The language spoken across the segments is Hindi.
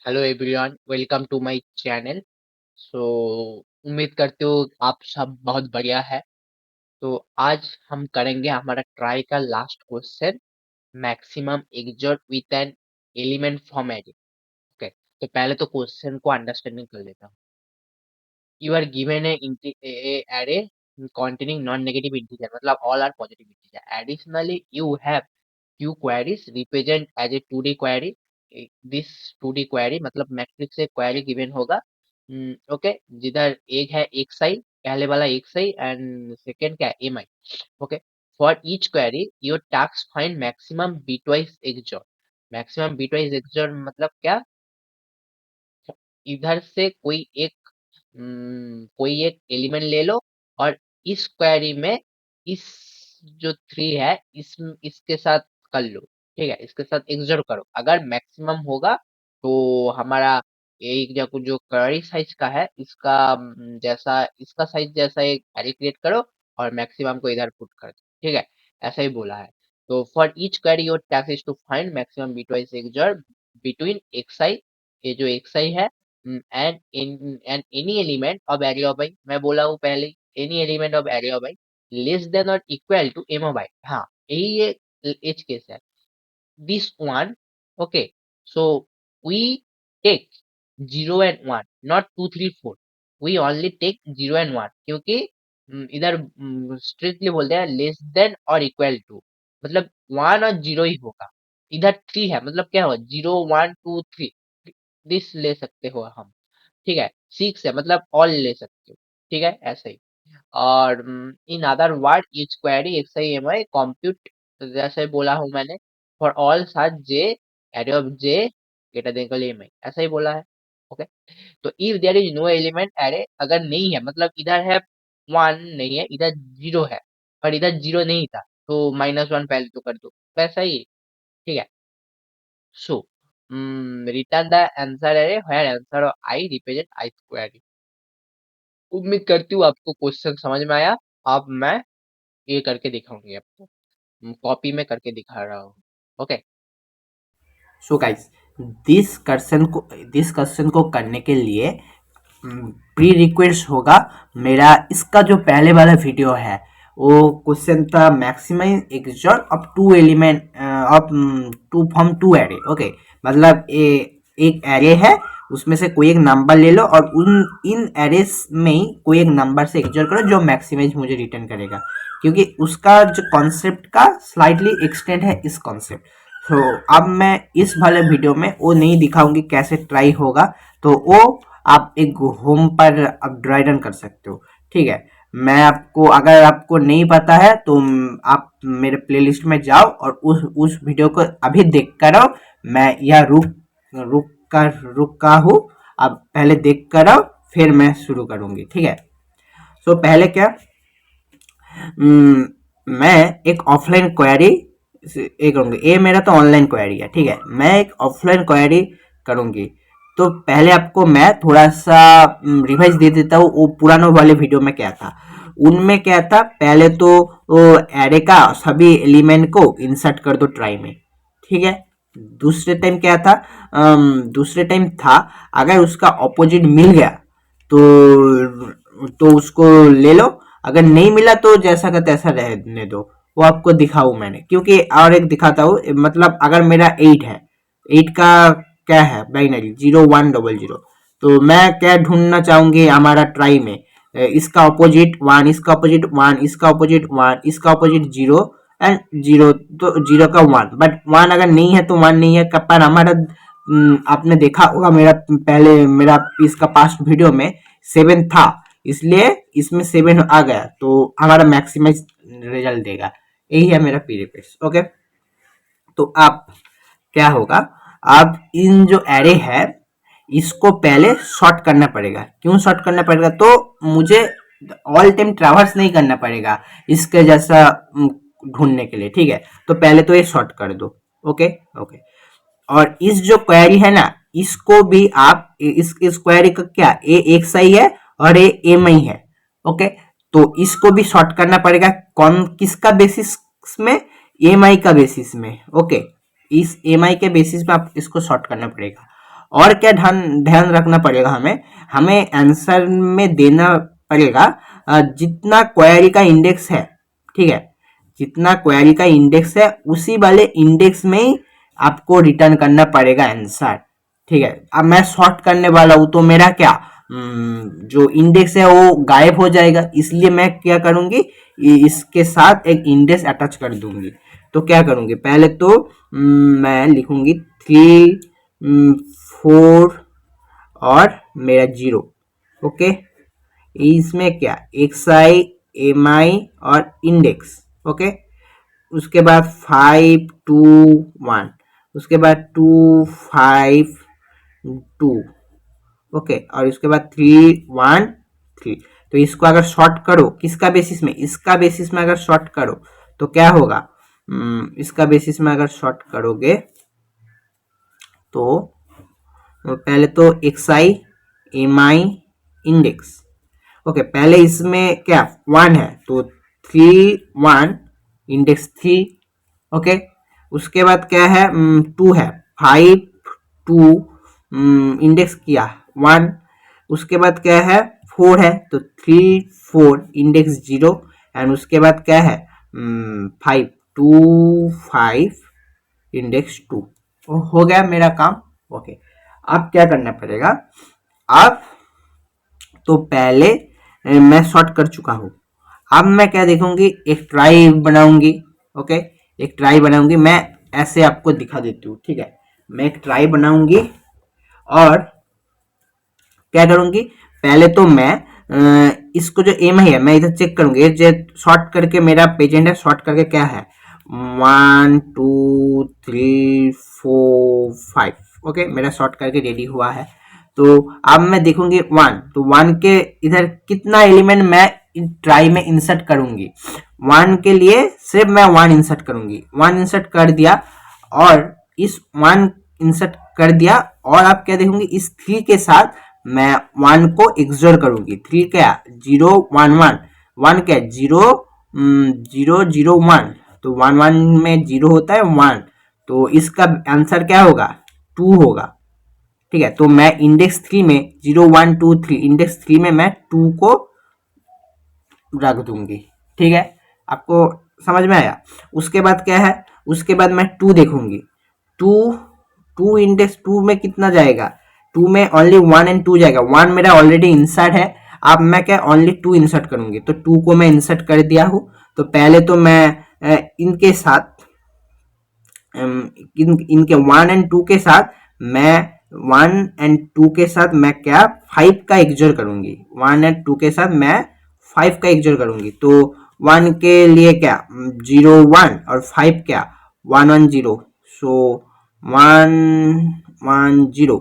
Hello everyone, welcome to my channel. So उम्मीद करते हो आप सब बहुत बढ़िया है। तो आज हम करेंगे हमारा ट्राई का last question, maximum XOR with an element from array. Okay, तो पहले तो क्वेश्चन को अंडरस्टैंडिंग कर लेता हूँ। You are given a array containing non-negative integer, मतलब all are positive integer. Additionally, you have few queries represent as a 2D query. This 2D query मतलब मैट्रिक्स से query given होगा। ओके, जिधर एक है xi, पहले वाला xi एंड सेकेंड क्या है mi। Okay, for each query your task find maximum bitwise XOR। Maximum bitwise XOR मतलब क्या, इधर से कोई एक एलिमेंट ले लो और इस क्वेरी में इस जो थ्री है इसके साथ कर लो। ठीक है, इसके साथ एक्सोर करो। अगर मैक्सिमम होगा तो हमारा एक जो क्वेरी साइज का है इसका जैसा इसका साइज जैसा एक क्वेरी क्रिएट करो और मैक्सिमम को इधर पुट कर दो। ठीक है, ऐसा ही बोला है। तो for each query your task is to find maximum bitwise XOR between xi, ये जो xi है, and any element of array of i, मैं बोला हूँ पहले, any element of array of i less than or equal to m of i। हाँ, यही ये एज केस है, this one। okay, so we take 0 and 1, not 2 3 4। we only take 0 and 1 क्योंकि इधर स्ट्रिक्टली बोलते हैं लेस देन और इक्वल टू, मतलब 1 और 0 ही होगा। इधर 3 है मतलब क्या होगा, 0 1 2 3, दिस ले सकते हो हम। ठीक है, 6 है मतलब ऑल ले सकते हो। ठीक है, ऐसे ही। और in other word each query X I M I compute, जैसे बोला हूँ मैंने, for all such J array of J greater than equal M I, ऐसा ही बोला है। ओके, तो if there is no element array, अगर नहीं है मतलब इधर है 1 नहीं है, इधर 0 है और इधर 0 नहीं था, तो -1 पहले तो कर दो, वैसा ही। ठीक है, so return the answer array where answer of I represent I square. उम्मीद करती हूँ आपको क्वेश्चन समझ में आया। अब मैं ये करके दिखाऊंगी आपको, कॉपी में करके दिखा रहा हूँ। Okay, so guys, this question को करने के लिए प्री रिक्वेस्ट होगा मेरा। इसका जो पहले वाला वीडियो है वो क्वेश्चन था maximize XOR of two element of two from two array. Okay, मतलब एक एरे है, उसमें से कोई एक नंबर ले लो और उन इन एरेस में ही कोई एक नंबर से एक्सोर करो जो मैक्सिमाइज मुझे रिटर्न करेगा। क्योंकि उसका जो कॉन्सेप्ट का स्लाइटली एक्सटेंड है इस कॉन्सेप्ट। तो अब मैं इस वाले वीडियो में वो नहीं दिखाऊंगी कैसे ट्राई होगा, तो वो आप एक होम पर आप ड्राई रन कर सकते हो। ठीक है, मैं आपको, अगर आपको नहीं पता है तो आप मेरे प्लेलिस्ट में जाओ और उस वीडियो को अभी देख कर आओ। मैं यह रुका हूँ, अब पहले देख कर आओ फिर मैं शुरू करूंगी। ठीक है, तो पहले क्या, मैं एक ऑफलाइन क्वेरी ये करूंगी। ये मेरा तो ऑनलाइन क्वेरी है। ठीक है, मैं एक ऑफलाइन क्वेरी करूंगी। तो पहले आपको मैं थोड़ा सा रिवाइज दे देता हूँ वो पुराने वाले वीडियो में क्या था। उनमें क्या था, पहले तो वो एरे का सभी एलिमेंट को इंसर्ट कर दो ट्राई में। ठीक है, दूसरे टाइम क्या था, दूसरे टाइम था अगर उसका ऑपोजिट मिल गया तो उसको ले लो, अगर नहीं मिला तो जैसा का तैसा रहने दो। वो आपको दिखाऊं मैंने, क्योंकि और एक दिखाता हूँ। मतलब अगर मेरा 8 है, 8 का क्या है बाइनरी 0100, तो मैं क्या ढूंढना चाहूंगी हमारा ट्राई में, इसका ऑपोजिट 1, इसका ऑपोजिट 1, इसका ऑपोजिट 1, इसका ऑपोजिट 0 एंड 0, तो 0 का 1, बट 1 अगर नहीं है तो 1 नहीं है। पर हमारा आपने देखा होगा मेरा पहले मेरा इसका पास्ट वीडियो में 7 था, इसलिए इसमें 7 आ गया तो हमारा मैक्सिमाइज रिजल्ट देगा। यही है मेरा पीरियड। ओके, तो आप क्या होगा, आप इन जो एरे है इसको पहले सॉर्ट करना पड़ेगा। क्यों सॉर्ट करना पड़ेगा, तो मुझे ऑल टाइम ट्रैवर्स नहीं करना पड़ेगा इसके जैसा ढूंढने के लिए। ठीक है, तो पहले तो ये सॉर्ट कर दो। ओके ओके, और इस जो क्वेरी है ना, इसको भी आप इस क्वेरी का क्या, ए एक सही है और ए एम आई है। ओके, तो इसको भी सॉर्ट करना पड़ेगा। कौन किसका बेसिस में, एम आई का बेसिस में। ओके, इस एम आई के बेसिस पे आप इसको सॉर्ट करना पड़ेगा। और क्या ध्यान ध्यान रखना पड़ेगा हमें, हमें आंसर में देना पड़ेगा जितना क्वेरी का इंडेक्स है, ठीक है, जितना क्वेरी का इंडेक्स है उसी वाले इंडेक्स में ही आपको रिटर्न करना पड़ेगा आंसर, ठीक है। अब मैं सॉर्ट करने वाला हूं तो मेरा क्या जो इंडेक्स है वो गायब हो जाएगा, इसलिए मैं क्या करूंगी, इसके साथ एक इंडेक्स अटैच कर दूंगी। तो क्या करूंगी, पहले तो मैं लिखूंगी 3 4 और मेरा 0, ओके। इसमें क्या एक्स आई एम आई और इंडेक्स, ओके। उसके बाद 5 2 1, उसके बाद 2 5 2, ओके, और उसके बाद 3 1 3। तो इसको अगर शॉर्ट करो किसका बेसिस में, इसका बेसिस में अगर शॉर्ट करो तो क्या होगा, इसका बेसिस में अगर शॉर्ट करोगे तो पहले तो x I M I index, okay. पहले इसमें क्या 1 है तो 3 1 इंडेक्स 3, ओके। उसके बाद क्या है 2 है, 5 2 इंडेक्स किया 1। उसके बाद क्या है 4 है तो 3 4 इंडेक्स 0। एंड उसके बाद क्या है 5 2 5 इंडेक्स 2। हो गया मेरा काम, ओके। अब क्या करना पड़ेगा, अब तो पहले मैं सॉर्ट कर चुका हूँ, अब मैं क्या देखूंगी, एक ट्राई बनाऊंगी, ओके। एक ट्राई बनाऊंगी, मैं ऐसे आपको दिखा देती हूँ, ठीक है। मैं एक ट्राई बनाऊंगी और क्या करूंगी, पहले तो मैं इसको जो एम है मैं इधर चेक करूंगी, ये जो शॉर्ट करके मेरा पेजेंट है, शॉर्ट करके क्या है 1 2 3 4 5, ओके। मेरा शॉर्ट करके रेडी हुआ है। तो अब मैं देखूंगी 1, तो 1 के इधर कितना एलिमेंट मैं ट्राई में इंसर्ट करूंगी, 1 के लिए सिर्फ मैं 1 इंसर्ट करूंगी, 1 इंसर्ट कर दिया। और इस 1 इंसर्ट कर दिया, और आप क्या देखोगे इस 3 के साथ मैं 1 को एक्सोर करूंगी, 3 क्या 0 1 1, 1 क्या 0 0 0 1, तो 1 1 में 0 होता है 1, तो इसका आंसर क्या होगा 2 होगा, ठीक है। तो मैं इंडेक्स 3 में 0 1 2 3 इंडेक्स 3 में मैं 2 को रख दूंगी, ठीक है। आपको समझ में आया। उसके बाद क्या है, उसके बाद मैं 2 देखूंगी, 2 2 इंडेक्स 2 में कितना जाएगा, 2 में ओनली 1 एंड 2 जाएगा, 1 मेरा ऑलरेडी इंसर्ट है। अब मैं क्या ओनली 2 इंसर्ट करूंगी, तो 2 को मैं इंसर्ट कर दिया हूं। तो पहले तो मैं इनके साथ इनके 1 एंड 2 के साथ मैं 1 एंड 2 के साथ मैं क्या 5 का एक्सोर करूंगी, 1 एंड 2 के साथ मैं 5 का एक्सोर करूंगी। तो 1 के लिए क्या 0 1 और 5 क्या 1 1 0, सो 1 1 0,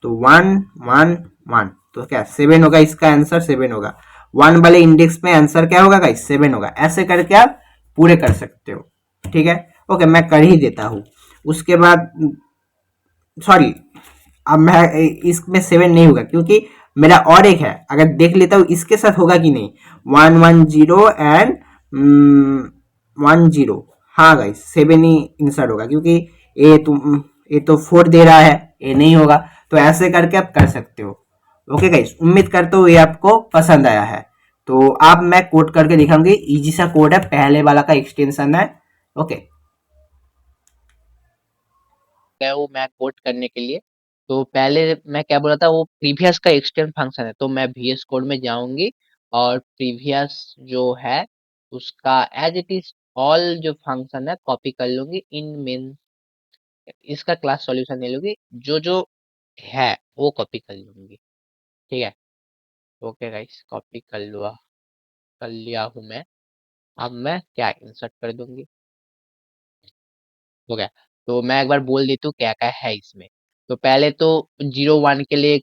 तो 1 1 1, तो क्या 7 होगा, इसका आंसर 7 होगा। 1 वाले इंडेक्स में आंसर क्या होगा गाइस 7 होगा। ऐसे करके आप पूरे कर सकते हो, ठीक है। ओके, मैं कर ही देता हूँ। उसके बाद सॉरी, अब मैं इसमें 7 नहीं होगा क्योंकि मेरा और एक है, अगर देख लेता हूँ इसके साथ होगा कि नहीं, 1 1 0 एंड 1 0, हाँ गाइस 7 ही इंसर्ट होगा क्योंकि ये तो 4 दे रहा है, ये नहीं होगा। तो ऐसे करके आप कर सकते हो। ओके गाइस, उम्मीद करता हूँ ये आपको पसंद आया है। तो अब मैं कोड करके दिखाऊंगी, इजी सा कोड है, पहले वाला का एक्सटेंशन है, ओके। गया वो मैं कोड करने के लिए। तो पहले मैं क्या बोला था, वो प्रीवियस का एक्सटेंड फंक्शन है, तो मैं VS कोड में जाऊंगी और प्रीवियस जो है उसका एज इट इज ऑल जो फंक्शन है कॉपी कर लूंगी इन मेन, इसका क्लास सॉल्यूशन ले लूंगी, जो जो है वो कॉपी कर लूंगी, ठीक है। ओके गाइस, कॉपी कर लिया हूँ मैं। अब मैं क्या इंसर्ट कर दूंगी, हो गया। तो मैं एक बार बोल देती हूँ क्या क्या है इसमें। तो पहले तो 0 1 के लिए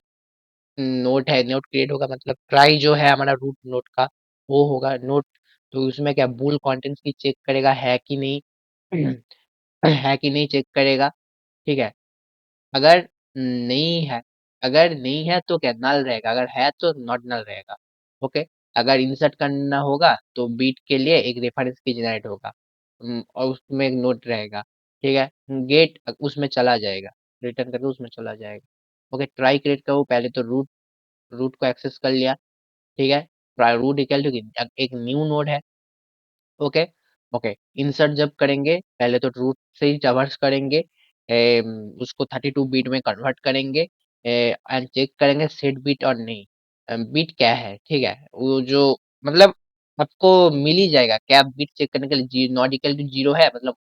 नोट है, नोट क्रिएट होगा, मतलब ट्राई जो है हमारा रूट नोट का वो होगा नोट। तो उसमें क्या बूल कंटेंट्स की चेक करेगा है कि नहीं, है कि नहीं चेक करेगा, ठीक है। अगर नहीं है, अगर नहीं है तो क्या नल रहेगा, अगर है तो नॉट नल रहेगा, ओके। अगर इंसर्ट करना होगा तो बीट के लिए एक रेफरेंस की जनरेट होगा, और उसमें एक नोट रहेगा, ठीक है। गेट उसमें चला जाएगा, रिटर्न करके उसमें चला जाएगा। ओके, ट्राई क्रिएट करो, पहले तो रूट रूट को एक्सेस कर लिया, ठीक है। रूट इक्वल टू एक न्यू नोड है, ओके। ओके, इंसर्ट जब करेंगे पहले तो रूट से ही ट्रैवर्स करेंगे, उसको 32 बिट में कन्वर्ट करेंगे एंड चेक करेंगे सेट बिट और नहीं, बिट क्या है, ठीक है। वो जो मतलब आपको मिल ही जाएगा, क्या बिट चेक करने के लिए नॉट इक्वल टू जीरो है, मतलब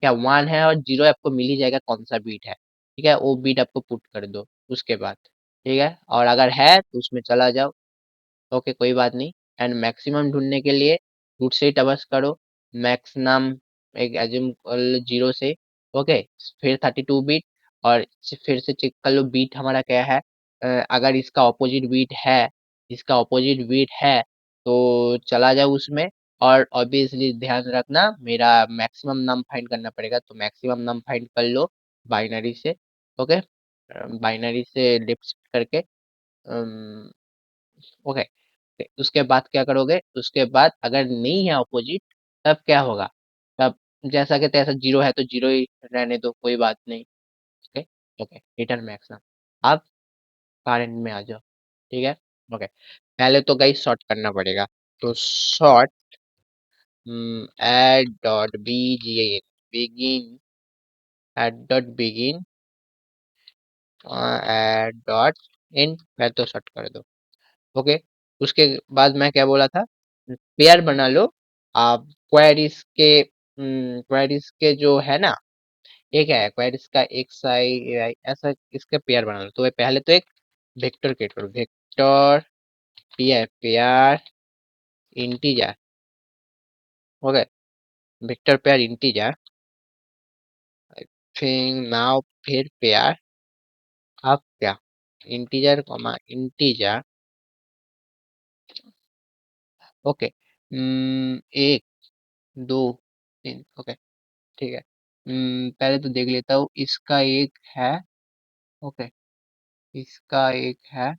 क्या वन है और जीरो है, आपको मिल ही जाएगा कौन सा बीट है, ठीक है। वो बीट आपको पुट कर दो उसके बाद, ठीक है। और अगर है तो उसमें चला जाओ, ओके कोई बात नहीं। एंड मैक्सिमम ढूंढने के लिए रूट से टवर्स करो, मैक्स नाम एक एज्यूम कर लो जीरो से, ओके। फिर 32 बिट और फिर से चेक कर लो बीट हमारा क्या है। अगर इसका ऑपोजिट बीट है, इसका ऑपोजिट बीट है तो चला जाओ उसमें। और ऑब्वियसली ध्यान रखना मेरा मैक्सिमम नम फाइंड करना पड़ेगा, तो मैक्सिमम नम फाइंड कर लो बाइनरी से, ओके। बाइनरी से लेफ्ट शिफ्ट करके, ओके। उसके बाद क्या करोगे, उसके बाद अगर नहीं है ऑपोजिट तब क्या होगा, तब जैसा कि तैसा जीरो है तो जीरो ही रहने दो, कोई बात नहीं, ओके। Okay, return max. अब करंट में आ जाओ, ठीक है। ओके, पहले तो गाइस सॉर्ट करना पड़ेगा, तो sort ed dot begin, ed dot begin ed dot end, पहले तो सॉर्ट कर दो, ओके। उसके बाद मैं क्या बोला था, पेयर बना लो आप क्वेरीज के जो है ना, एक है क्वेरीज का एक साई ऐसा, इसके पेयर बना लो। तो पहले तो एक वेक्टर क्रिएट करो, vector pair integer, okay. Vector pair integer, फिर नाउ फिर पेयर, अब क्या, इंटीजर कॉमा इंटीजर, ओके। एक, दो, तीन, ओके, ठीक है। पहले तो देख लेता हूँ, इसका एक है, ओके। इसका एक है,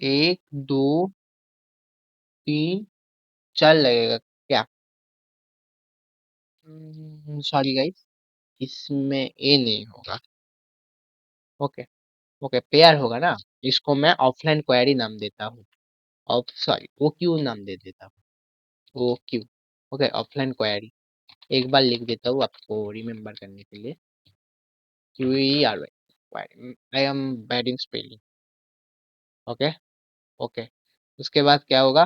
एक, दो, तीन, चार लगेगा क्या, सॉरी गाइस, इसमें ए नहीं होगा, ओके। ओके, पेयर होगा ना, इसको मैं ऑफलाइन क्वेरी नाम देता हूँ, ऑफ सॉरी ओ क्यू नाम दे देता हूँ, O Q, okay. Offline query एक बार लिख देता हूँ आपको रिमेम्बर करने के लिए, Q E R Y, I am bad in spelling, okay. Okay, उसके बाद क्या होगा,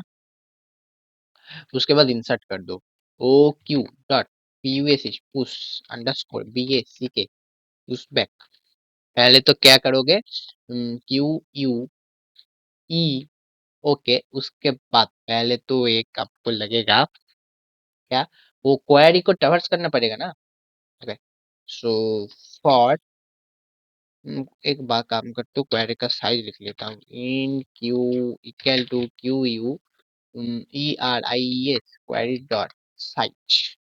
उसके बाद इंसर्ट कर दो, O Q dot P U S H push underscore B A C K push back. पहले तो क्या करोगे, क्यू यू ई, ओके। उसके बाद पहले तो एक आपको लगेगा क्या, वो क्वेरी को ट्रैवर्स करना पड़ेगा ना, ओके। सो फॉर, एक बार काम करते हो, क्वेरी का साइज लिख लेता हूँ, in Q equal to Q U E R I S query dot size,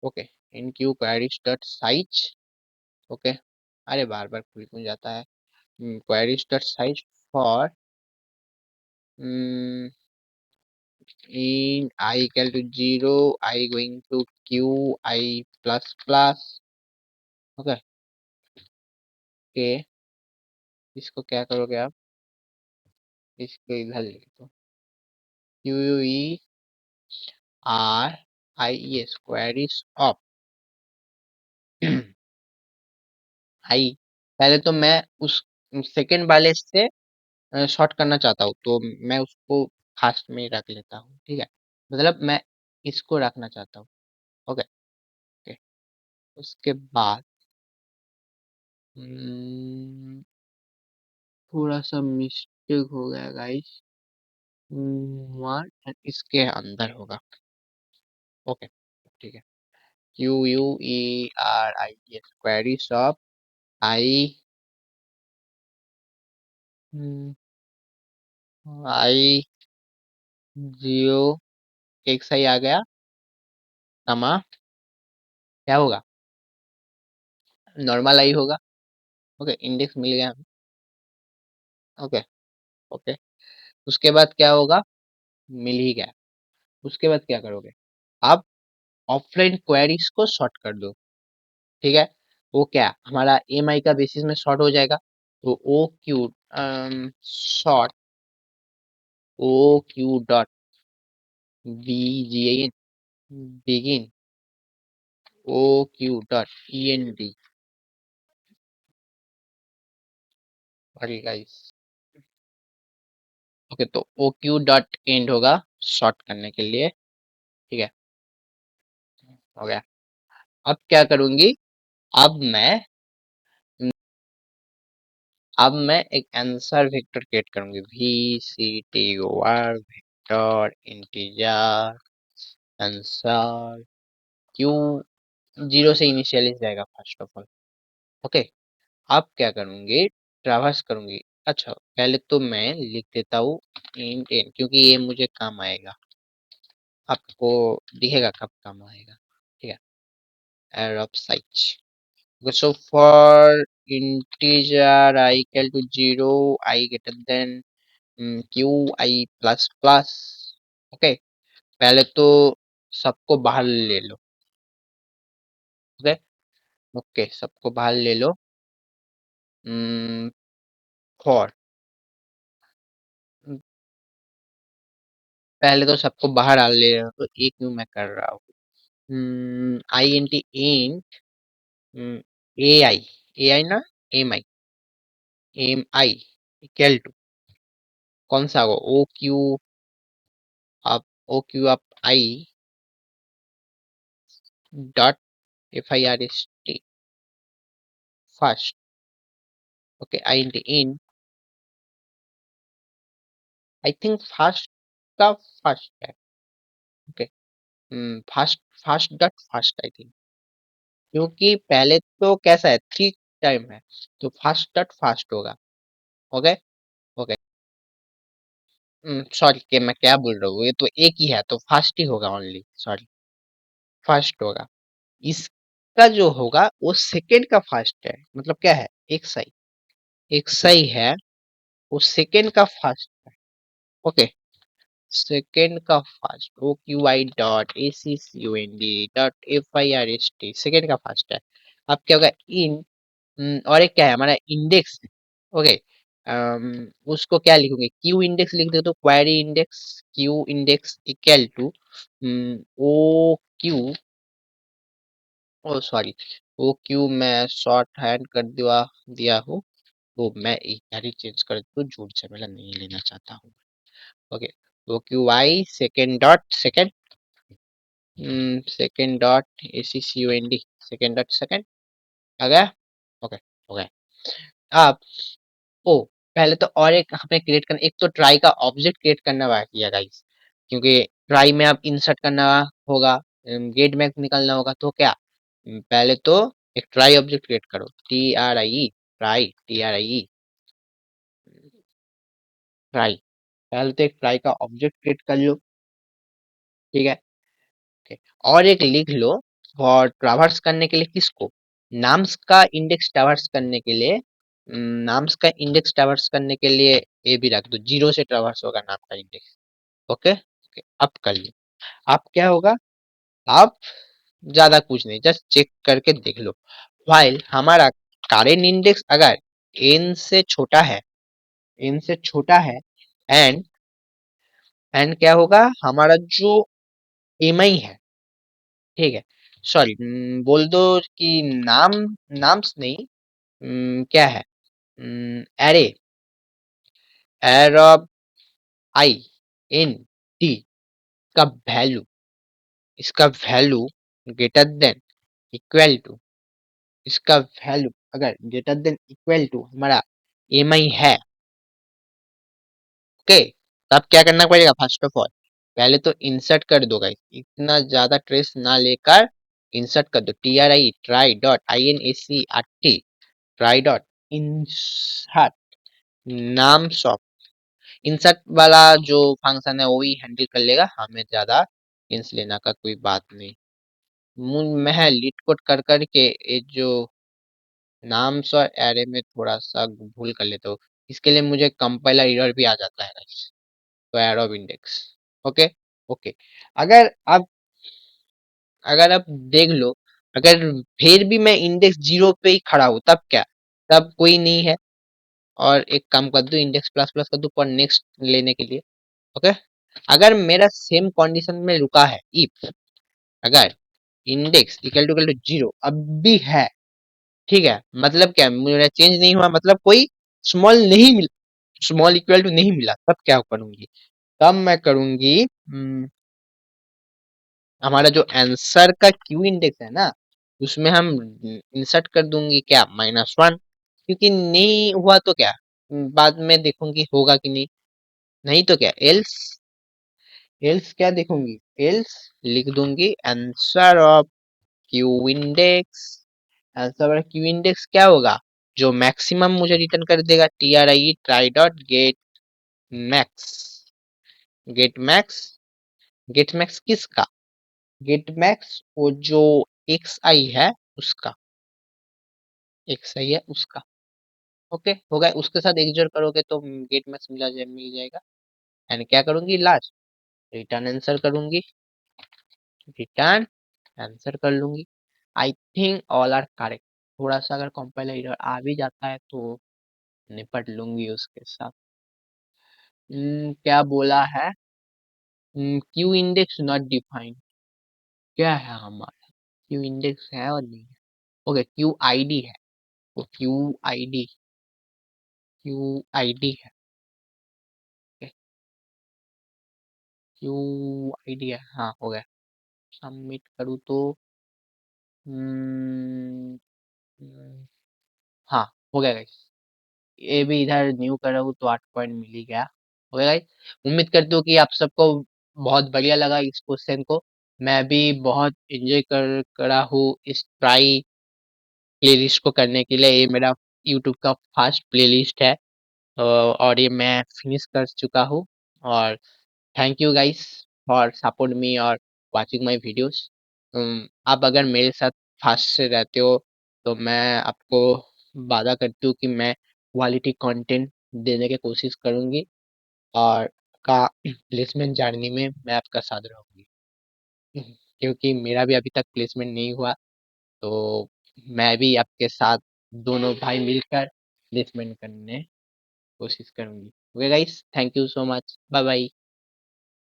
okay. In Q queries dot size, okay. अरे बार बार खुल जाता है, queries dot size for in I equal to 0, I going to q I plus plus, okay. के इसको क्या करोगे आप, इसको इधर लिख दो, Q E R I S queries of I. पहले तो मैं उस सेकेंड वाले से शॉर्ट करना चाहता हूँ, तो मैं उसको फास्ट में रख लेता हूँ, ठीक है। मतलब मैं इसको रखना चाहता हूँ, ओके। ओके, उसके बाद थोड़ा सा मिस्टेक हो गया गाइस, वन इसके अंदर होगा, ओके, ठीक है। Q U E R I S query shop I, I zero, एक सही आ गया, कमा क्या होगा, नॉर्मल आई होगा, ओके। इंडेक्स मिल गया, ओके। ओके, उसके बाद क्या होगा, मिल ही गया। उसके बाद क्या करोगे, आप ऑफलाइन क्वेरीज को सॉर्ट कर दो, ठीक है। वो क्या हमारा एम आई का बेसिस में शॉर्ट हो जाएगा। तो O Q short O Q dot B G N begin O Q dot E N D. Sorry guys. Okay, तो ओ क्यू डॉट एंड होगा शॉर्ट करने के लिए। ठीक है, हो गया। अब क्या करूंगी, अब मैं अब मैं एक आंसर वेक्टर क्रिएट करूंगी, V C T O R vector integer answer Q zero से इनिशियलाइज जाएगा फर्स्ट ऑफ ऑल। ओके, अब क्या करूंगी, ट्रावर्स करूंगी। अच्छा, पहले तो मैं लिख देता हूँ इंट एन, क्योंकि ये मुझे काम आएगा, आपको दिखेगा कब काम आएगा। ठीक है, error of size. Okay, so for integer I equal to 0, I greater than q I plus plus। Okay, पहले तो सबको बाहर ले लो। ओके, ओके सबको बाहर ले लो। फॉर पहले तो सबको बाहर आ ले रहा हूँ, तो एक क्यों मैं कर रहा हूँ, I N T int A I, A I ना एम आई इक्वल टू कौन सा होगा, O Q up O Q up I dot F I R S T first. Okay, I N T in I think first का फर्स्ट है। Okay, first first dot first I think, क्योंकि पहले तो कैसा है थ्री टाइम है, तो फर्स्ट डॉट फर्स्ट होगा। ओके, ओके सॉरी कि मैं क्या बोल रहा हूँ, ये तो एक ही है तो फर्स्ट ही होगा ओनली, सॉरी फर्स्ट होगा। इसका जो होगा वो सेकेंड का फर्स्ट है, मतलब क्या है एक सही है, वो सेकेंड का फर्स्ट है। ओके, सेकेंड का first O Q I dot A C C U N D dot F I R S T second का फर्स्ट है। अब क्या होगा इन और एक क्या है हमारा इंडेक्स। ओके, उसको क्या लिखोगे, क्यू इंडेक्स लिख दो, तो query index Q index equal to O Q O sorry O Q मैं शॉर्ट हैंड कर दिया हूँ, तो मैं एक गाड़ी चेंज कर दूँ, झूठ झमेला नहीं लेना चाहता हूँ। Okay, O Q I second dot A C C U N D second dot second आ गया। ओके, हो गया। अब ओ पहले तो और एक हमें क्रिएट करना, एक तो ट्राई का ऑब्जेक्ट क्रिएट करना बाकी है गाइस, क्योंकि ट्राई में आप इंसर्ट करना होगा, गेट में निकलना होगा, तो क्या पहले तो एक ट्राई ऑब्जेक्ट क्रिएट करो, ट्राई ट्राई, पहले तो एक ट्राई का ऑब्जेक्ट क्रिएट कर लो। ठीक है, ओके, और एक लिख लो और ट्रावर्स करने के लिए किसको, नाम्स का इंडेक्स ट्रावर्स करने के लिए, नाम्स का इंडेक्स ट्रावर्स करने के लिए ये भी रख दो, जीरो से ट्रावर्स होगा नाम का इंडेक्स। ओके, ओके अब कर लो। अब क्या होगा, आप ज्यादा कुछ नहीं, जस्ट चेक करके देख लो, while हमारा करेंट इंडेक्स अगर n से छोटा है, n से छोटा है एंड क्या होगा हमारा जो mi है, ठीक है, सॉरी बोल दो कि नाम नाम्स नहीं, क्या है array of I N T का वैल्यू, इसका value greater than equal to, इसका वैल्यू अगर ग्रेटर देन इक्वल टू हमारा एम आई है। ओके, तब क्या करना पड़ेगा, फर्स्ट ऑफ ऑल पहले तो इंसर्ट कर दो गाइस, इतना ज्यादा ट्रेस ना लेकर इंसर्ट कर दो, T R I trie dot I N A C R T trie dot insert नाम शॉप। इंसर्ट वाला जो फंक्शन है वो ही हैंडल कर लेगा, हमें ज्यादा इंस लेना का कोई बात नहीं। मैं लीड कोड कर करके ये जो नाम्स और एरे में थोड़ा सा भूल कर लेता हूँ, इसके लिए मुझे कंपाइलर एरर भी आ जाता है guys। तो arrow of index. Okay, okay अगर आप अगर आप देख लो, अगर फिर भी मैं इंडेक्स 0 पे ही खड़ा हूँ तब क्या? तब कोई नहीं है। और एक काम कर दो, इंडेक्स प्लस प्लस कर दो पर नेक्स्ट लेने के लिए। ओके, अगर मेरा सेम कंडीशन में रुका है, इफ अगर इंडेक्स इक्वल टू 0 अब भी है, ठीक है, मतलब क्या, मेरा चेंज नहीं हुआ, मतलब कोई स्मॉल नहीं मिला, स्मॉल इक्वल टू नहीं मिला, तब क्या करूंगी? तब मैं करूंगी, हमारा जो आंसर का क्यू इंडेक्स है ना, उसमें हम इंसर्ट कर दूंगी क्या, -1, क्योंकि नहीं हुआ तो क्या, बाद में देखूंगी होगा कि नहीं, नहीं तो क्या, एल्स, एल्स क्या देखूंगी, एल्स लिख दूंगी answer of Q index, answer of Q index क्या होगा, जो मैक्सिमम मुझे रिटर्न कर देगा, TRIE trie dot get max, get max, get max किसका, गेट मैक्स वो जो एक्स आई है उसका, एक्स आई है उसका। ओके हो गया, उसके साथ एक जोड़ करोगे तो गेट मैक्स मिल जाएगा। एंड क्या करूंगी लास्ट, रिटर्न आंसर करूंगी, रिटर्न आंसर कर लूंगी। I think all are correct. थोड़ा सा अगर कंपाइलर एरर आ भी जाता है तो निपट लूंगी उसके साथ। क्या बोला है, क्यू इंडेक्स नॉट डिफाइंड, क्या है हमारा, क्यू इंडेक्स है और नहीं है। ओके, क्यू आईडी है, वो क्यू आईडी, क्यू आईडी है, क्यू आईडी है, हाँ हो गया। सबमिट करूँ तो हम्म, हम्म, हाँ हो गया गाइस। ये भी इधर न्यू कर रहा हूँ तो 8 पॉइंट मिल ही गया। हो गया गाइस, उम्मीद करती हूँ कि आप सबको बहुत बढ़िया लगा इस क्वेश्चन को। मैं भी बहुत एंजॉय कर करा हूँ इस ट्राई प्लेलिस्ट को करने के लिए। ये मेरा यूट्यूब का फर्स्ट प्लेलिस्ट है, और ये मैं फिनिश कर चुका हूँ। और thank you guys for support me और वाचिंग माय वीडियोस। आप अगर मेरे साथ फास्ट से रहते हो तो मैं आपको वादा करती हूँ कि मैं क्वालिटी कंटेंट देने की कोशिश करूँगी, और का प्लेसमेंट जर्नी में मैं आपका साथ रहूँगी। क्योंकि मेरा भी अभी तक प्लेसमेंट नहीं हुआ, तो मैं भी आपके साथ दोनों भाई मिलकर प्लेसमेंट करने कोशिश करूँगी। Okay guys, thank you so much, bye bye.